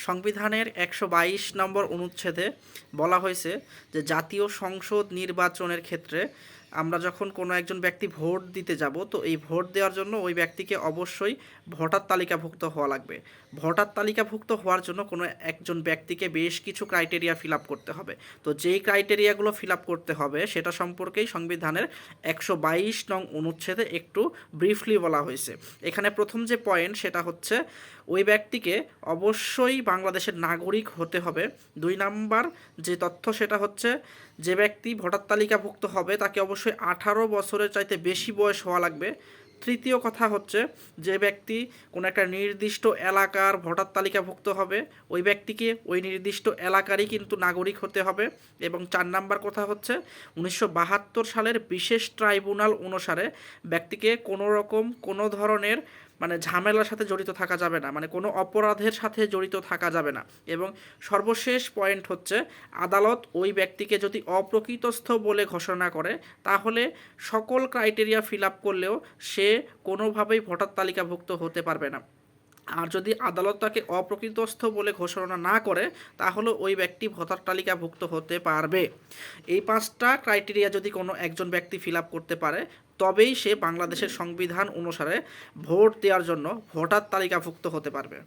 সংবিধানের ১২২ নম্বর অনুচ্ছেদে বলা হয়েছে যে জাতীয় সংসদ নির্বাচনের ক্ষেত্রে আমরা যখন কোনো একজন ব্যক্তি ভোট দিতে যাব, তো এই ভোট দেওয়ার জন্য ওই ব্যক্তিকে অবশ্যই ভোটার তালিকাভুক্ত হওয়া লাগবে। ভোটার তালিকাভুক্ত হওয়ার জন্য কোনো একজন ব্যক্তিকে বেশ কিছু ক্রাইটেরিয়া ফিল আপ করতে হবে। তো যেই ক্রাইটেরিয়াগুলো ফিল আপ করতে হবে সেটা সম্পর্কেই সংবিধানের ১২২ নং অনুচ্ছেদে একটু ব্রিফলি বলা হয়েছে। এখানে প্রথম যে পয়েন্ট সেটা হচ্ছে ওই ব্যক্তিকে অবশ্যই বাংলাদেশের নাগরিক হতে হবে। ২ নাম্বার যে তথ্য সেটা হচ্ছে যে ব্যক্তি ভোটার তালিকাভুক্ত হবে তাকে অবশ্যই ১৮ বছরের চাইতে বেশি বয়স হওয়া লাগবে। তৃতীয় কথা হচ্ছে যে ব্যক্তি কোনো একটা নির্দিষ্ট এলাকার ভোটার তালিকাভুক্ত হবে ওই ব্যক্তিকে ওই নির্দিষ্ট এলাকারই কিন্তু নাগরিক হতে হবে। এবং ৪ নাম্বার কথা হচ্ছে ১৯৭২ সালের বিশেষ ট্রাইব্যুনাল অনুসারে ব্যক্তিকে কোনো রকম কোনো ধরনের ঝামেলার সাথে জড়িত থাকা যাবে না, কোনো অপরাধের সাথে জড়িত থাকা যাবে না। এবং সর্বশেষ পয়েন্ট হচ্ছে আদালত ওই ব্যক্তিকে যদি অপ্রকৃতস্থ বলে ঘোষণা করে তাহলে সকল ক্রাইটেরিয়া ফিল আপ করলেও সে কোনোভাবেই ভোটার তালিকাভুক্ত হতে পারবে না। আর যদি আদালত তাকে অপ্রকৃতস্থ বলে ঘোষণা না করে তাহলে ওই ব্যক্তি ভোটার তালিকাভুক্ত হতে পারবে। এই ৫টা ক্রাইটেরিয়া যদি কোনো একজন ব্যক্তি ফিল আপ করতে পারে তবেই সে বাংলাদেশের সংবিধান অনুসারে ভোট দেওয়ার জন্য ভোটার তালিকাভুক্ত হতে পারবে।